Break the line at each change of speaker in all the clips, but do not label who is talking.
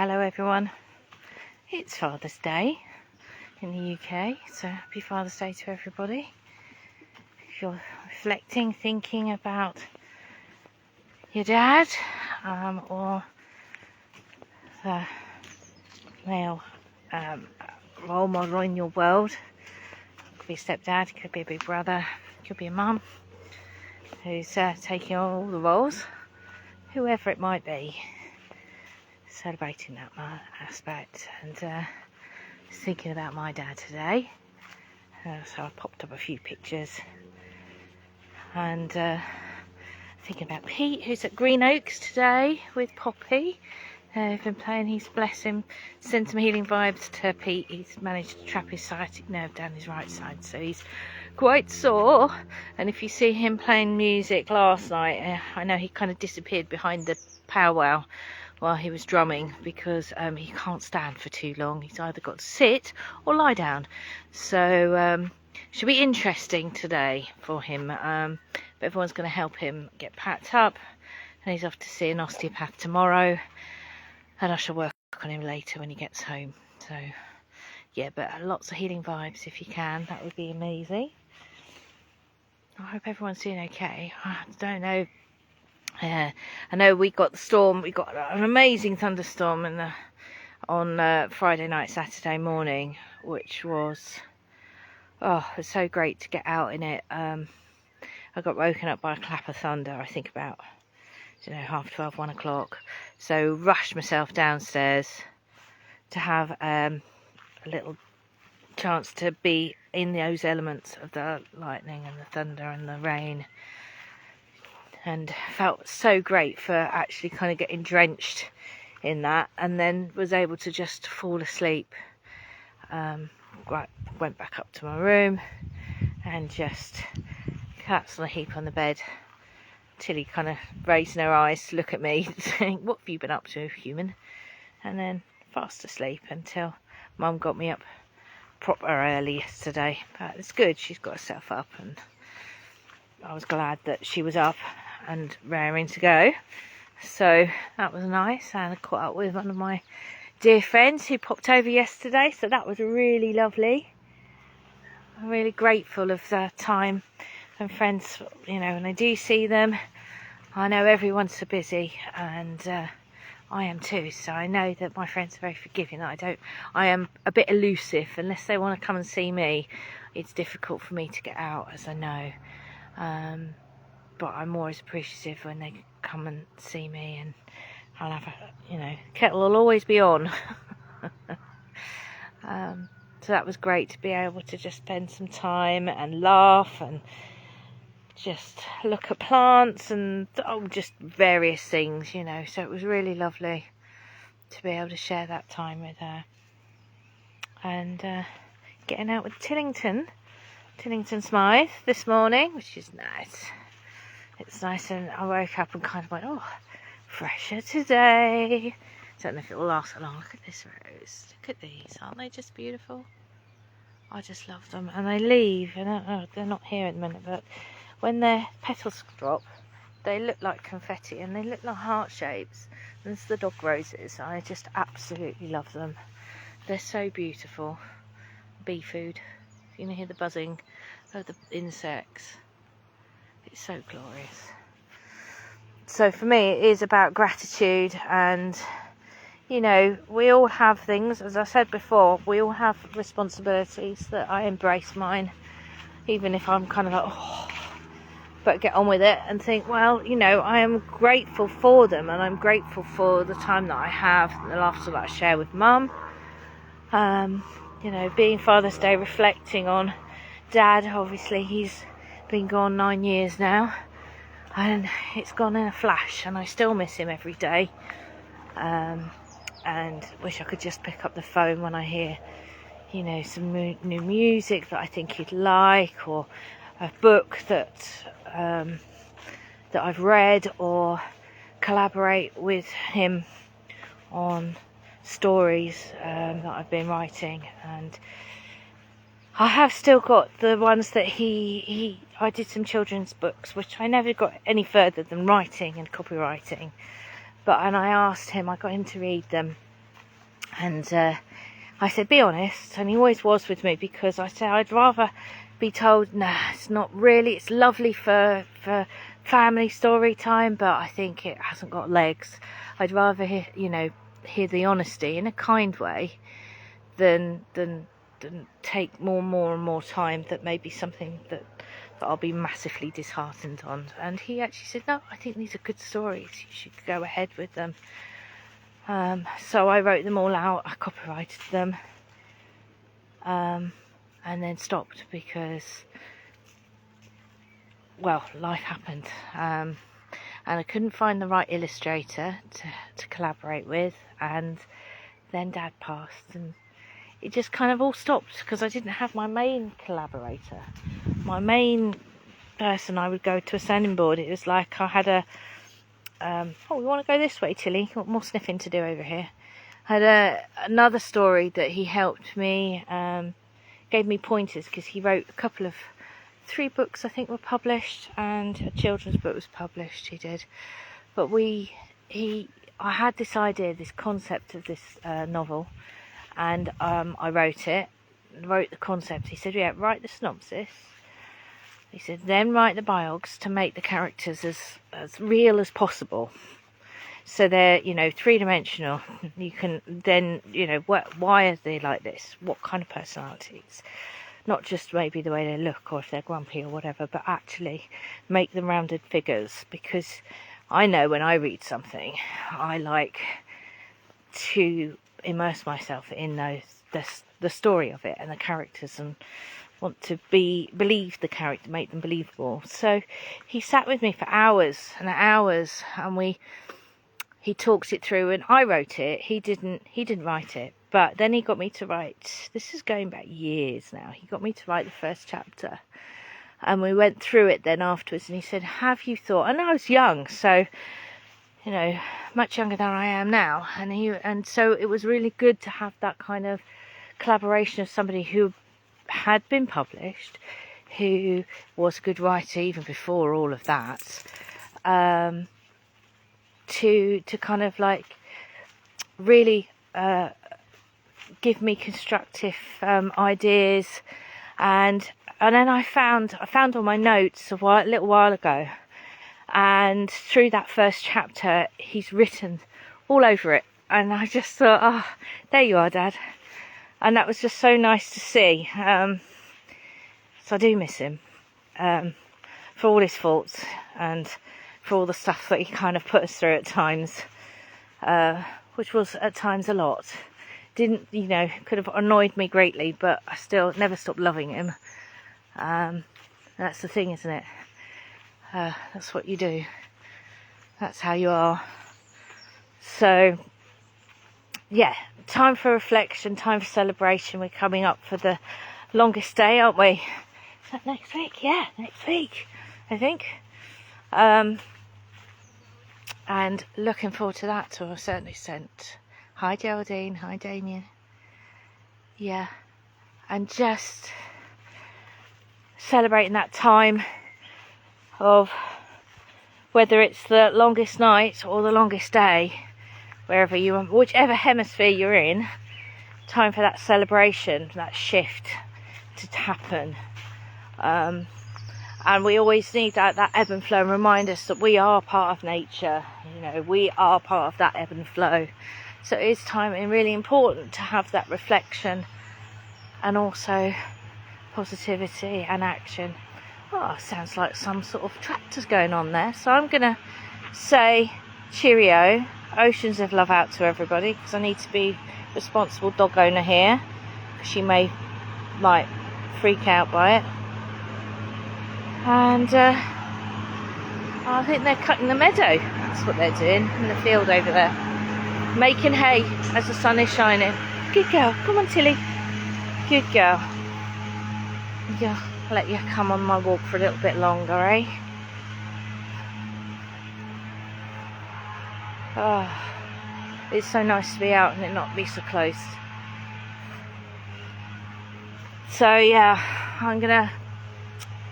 Hello everyone, it's Father's Day in the UK, so happy Father's Day to everybody. If you're reflecting, thinking about your dad or the male role model in your world, could be a stepdad, could be a big brother, could be a mum who's taking on all the roles, whoever it might be. Celebrating that aspect, and thinking about my dad today, so I popped up a few pictures and thinking about Pete, who's at Green Oaks today with Poppy. I've been playing, he's, bless him, sent some healing vibes to Pete. He's managed to trap his sciatic nerve down his right side, so he's quite sore. And if you see him playing music last night, I know he kind of disappeared behind the powwow while he was drumming, because he can't stand for too long. He's either got to sit or lie down, so should be interesting today for him. But everyone's going to help him get packed up, and he's off to see an osteopath tomorrow, and I shall work on him later when he gets home. So yeah, but lots of healing vibes if you can, that would be amazing. I hope everyone's doing okay. I don't know. I know we got the storm, we got an amazing thunderstorm on Friday night, Saturday morning, which was, it was so great to get out in it. I got woken up by a clap of thunder, I think about, 12:30, 1 o'clock. So rushed myself downstairs to have a little chance to be in those elements of the lightning and the thunder and the rain. And felt so great for actually kind of getting drenched in that, and then was able to just fall asleep. Went back up to my room and just collapsed on a heap on the bed. Tilly kind of raising her eyes to look at me, saying, "What have you been up to, human?" And then fast asleep until Mum got me up proper early yesterday. But it's good, she's got herself up, and I was glad that she was up and raring to go. So that was nice, and I caught up with one of my dear friends who popped over yesterday, so that was really lovely. I'm really grateful of the time and friends, when I do see them. I know everyone's so busy, and I am too, so I know that my friends are very forgiving. I am a bit elusive. Unless they want to come and see me, it's difficult for me to get out, as I know. But I'm always appreciative when they come and see me, and I'll have kettle will always be on. So that was great to be able to just spend some time and laugh and just look at plants and just various things, so it was really lovely to be able to share that time with her. And getting out with Tillington Smythe this morning, which is nice. It's nice, and I woke up and kind of went, fresher today. Don't know if it will last so long. Look at this rose. Look at these. Aren't they just beautiful? I just love them. And they leave. And they're not here at the minute, but when their petals drop, they look like confetti, and they look like heart shapes. And it's the dog roses. I just absolutely love them. They're so beautiful. Bee food. You can hear the buzzing of the insects. It's so glorious. So for me, it is about gratitude, and we all have things, as I said before, we all have responsibilities. That I embrace mine, even if I'm kind of like, but get on with it and think, well, I am grateful for them, and I'm grateful for the time that I have, the laughter that I share with Mum. Being Father's Day, reflecting on Dad. Obviously, he's been gone 9 years now, and it's gone in a flash, and I still miss him every day, and wish I could just pick up the phone when I hear some new music that I think he'd like, or a book that I've read, or collaborate with him on stories that I've been writing. And I have still got the ones that I did some children's books, which I never got any further than writing and copywriting. And I asked him, I got him to read them, And I said, be honest, and he always was with me, because I said I'd rather be told, nah, it's not really, it's lovely for family story time, but I think it hasn't got legs. I'd rather hear, hear the honesty in a kind way than take more and more time that may be something that I'll be massively disheartened on. And he actually said, no, I think these are good stories, you should go ahead with them. So I wrote them all out, I copyrighted them, and then stopped because, well, life happened, and I couldn't find the right illustrator to collaborate with, and then Dad passed, and it just kind of all stopped because I didn't have my main collaborator, my main person I would go to a sounding board. It was like I had a oh, we want to go this way, Tilly, got more sniffing to do over here. Had another story that he helped me, gave me pointers, because he wrote a couple of 3 books I think were published, and a children's book was published, he did. But I had this idea, this concept of this novel, and I wrote the concept. He said, yeah, write the synopsis. He said, then write the biogs to make the characters as real as possible. So they're, 3-dimensional. You can then, why are they like this? What kind of personalities? Not just maybe the way they look, or if they're grumpy or whatever, but actually make them rounded figures. Because I know when I read something, I like to immerse myself in the story of it and the characters, and want to believe the character, make them believable. So he sat with me for hours and hours, and he talks it through, and I wrote it. He didn't write it, but then he got me to write. This is going back years now. He got me to write the first chapter, and we went through it then afterwards. And he said, "Have you thought?" And I was young, so much younger than I am now. And so it was really good to have that kind of collaboration of somebody who had been published, who was a good writer even before all of that, to kind of like really give me constructive ideas. And then I found all my notes a little while ago, and through that first chapter he's written all over it, and I just thought, oh, there you are, Dad. And that was just so nice to see. So I do miss him, for all his faults and for all the stuff that he kind of put us through at times, which was at times a lot. Could have annoyed me greatly, but I still never stopped loving him. That's the thing, isn't it? That's what you do. That's how you are. So, yeah, time for reflection, time for celebration. We're coming up for the longest day, aren't we? Is that next week? Yeah, next week, I think. And looking forward to that to a certain extent. Hi Geraldine, hi Damien. Yeah, and just celebrating that time of whether it's the longest night or the longest day, whichever hemisphere you're in, time for that celebration, that shift to happen. And we always need that ebb and flow, and remind us that we are part of nature. We are part of that ebb and flow. So it is time and really important to have that reflection, and also positivity and action. Oh, sounds like some sort of tractors going on there. So I'm going to say cheerio, oceans of love out to everybody, because I need to be responsible dog owner here. She may freak out by it. And I think they're cutting the meadow. That's what they're doing in the field over there, making hay as the sun is shining. Good girl, come on Tilly, good girl. Yeah, I'll let you come on my walk for a little bit longer, eh? Oh, it's so nice to be out and it not be so close. So yeah, I'm gonna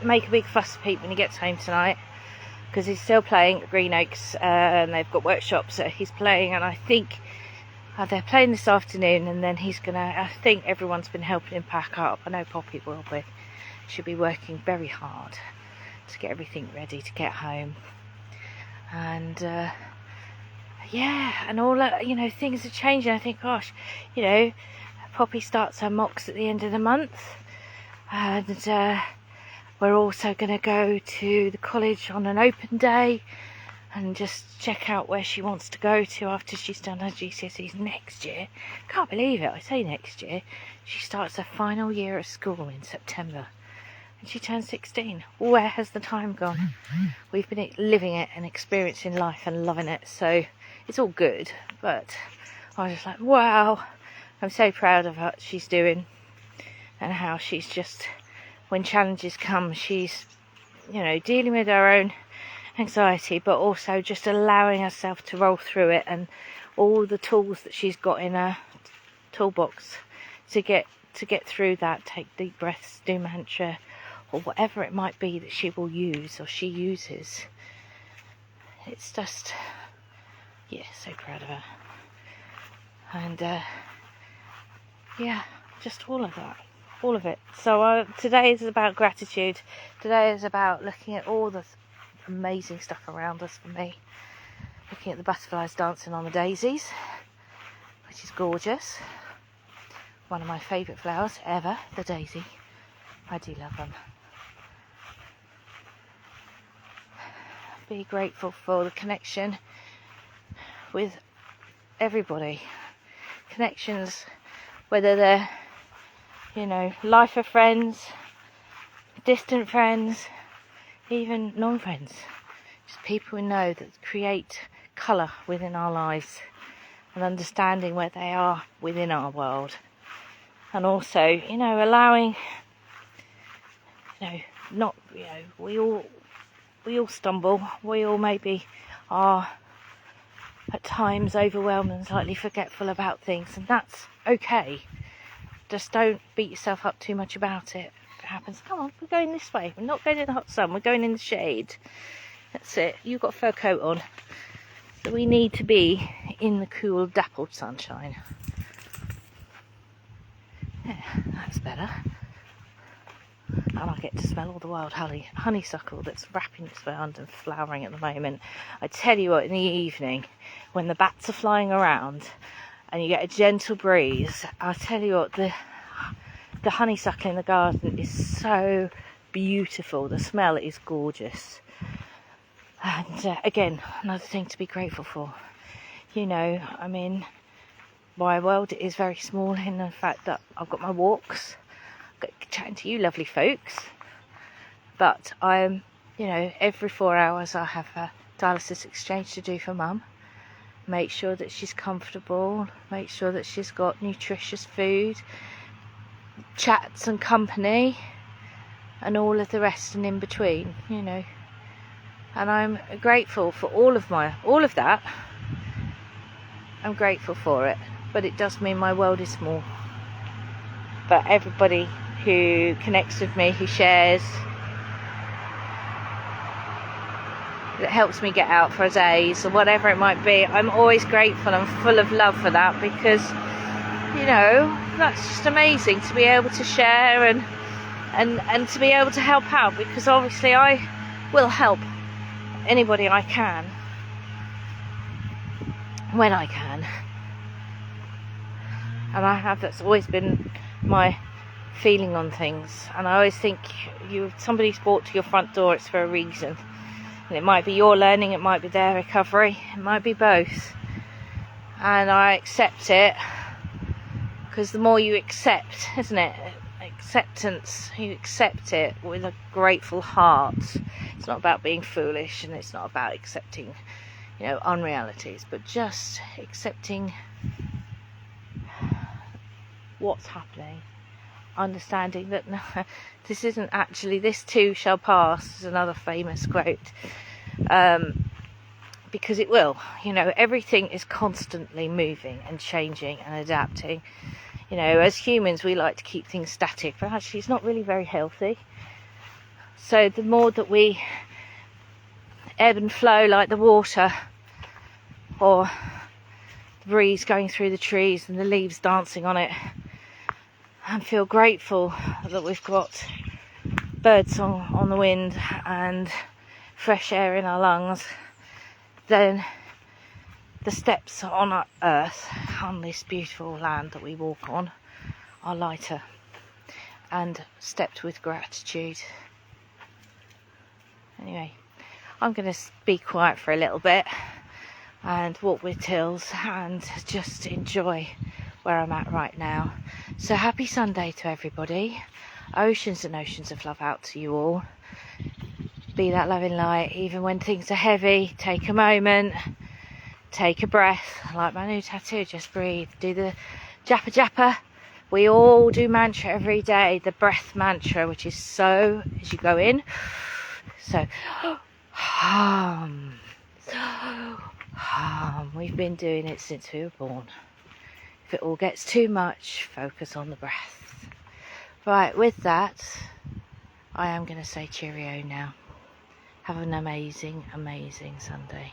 make a big fuss of Pete when he gets home tonight, because he's still playing at Green Oaks, and they've got workshops that he's playing, and I think they're playing this afternoon, and then he's gonna, I think everyone's been helping him pack up. I know Poppy will be. She'll be working very hard to get everything ready to get home. And yeah, and all that, you know, things are changing. I think, gosh, you know, Poppy starts her mocks at the end of the month, and we're also going to go to the college on an open day and just check out where she wants to go to after she's done her GCSEs next year. Can't believe it, I say next year. She starts her final year of school in September, and she turns 16. Where has the time gone? We've been living it and experiencing life and loving it, so it's all good. But I was just like, wow, I'm so proud of what she's doing, and how she's just, when challenges come, she's, you know, dealing with her own anxiety, but also just allowing herself to roll through it, and all the tools that she's got in her toolbox to get through that. Take deep breaths, do mantra, or whatever it might be that she will use or she uses. It's just, yeah, so proud of her. And yeah, just all of that, all of it. So today is about gratitude. Today is about looking at all the amazing stuff around us for me. Looking at the butterflies dancing on the daisies, which is gorgeous. One of my favourite flowers ever, the daisy. I do love them. Be grateful for the connection with everybody. Connections, whether they're, you know, life of friends, distant friends, even non-friends. Just people we know that create colour within our lives, and understanding where they are within our world. And also, you know, allowing, you know, not, you know, we all stumble, we all maybe are at times overwhelmed and slightly forgetful about things, and that's okay. Just don't beat yourself up too much about it. If it happens, come on, we're going this way, we're not going in the hot sun, we're going in the shade. That's it. You've got a fur coat on, so we need to be in the cool, dappled sunshine. Yeah, that's better. And I get to smell all the wild honeysuckle that's wrapping its around and flowering at the moment. I tell you what, in the evening, when the bats are flying around and you get a gentle breeze, I tell you what, the honeysuckle in the garden is so beautiful. The smell is gorgeous. And again, another thing to be grateful for. You know, I mean, my world is very small in the fact that I've got my walks, chatting to you lovely folks, but I'm, you know, every 4 hours I have a dialysis exchange to do for Mum. Make sure that she's comfortable, make sure that she's got nutritious food, chats and company, and all of the rest and in between, you know. And I'm grateful for all of that. I'm grateful for it, but it does mean my world is small. But everybody who connects with me, who shares, that helps me get out for a days or whatever it might be, I'm always grateful and full of love for that, because, you know, that's just amazing to be able to share and to be able to help out, because obviously I will help anybody I can when I can. And that's always been my feeling on things. And I always think somebody's brought to your front door, it's for a reason. And it might be your learning, it might be their recovery, it might be both. And I accept it, because the more you accept, isn't it? Acceptance, you accept it with a grateful heart. It's not about being foolish, and it's not about accepting, you know, unrealities, but just accepting what's happening, understanding that no, this isn't actually, this too shall pass, is another famous quote, because it will. You know, everything is constantly moving and changing and adapting. You know, as humans we like to keep things static, but actually it's not really very healthy. So the more that we ebb and flow like the water, or the breeze going through the trees and the leaves dancing on it, and feel grateful that we've got bird song on the wind and fresh air in our lungs, then the steps on our earth, on this beautiful land that we walk on, are lighter and stepped with gratitude. Anyway, I'm going to be quiet for a little bit and walk with Tills and just enjoy where I'm at right now. So happy Sunday to everybody. Oceans and oceans of love out to you all. Be that loving light even when things are heavy. Take a moment, take a breath, like my new tattoo, just breathe. Do the japa japa. We all do mantra every day, the breath mantra, which is so, as you go in, so hum, hum. We've been doing it since we were born. If it all gets too much, focus on the breath. Right, with that, I am going to say cheerio now. Have an amazing, amazing Sunday.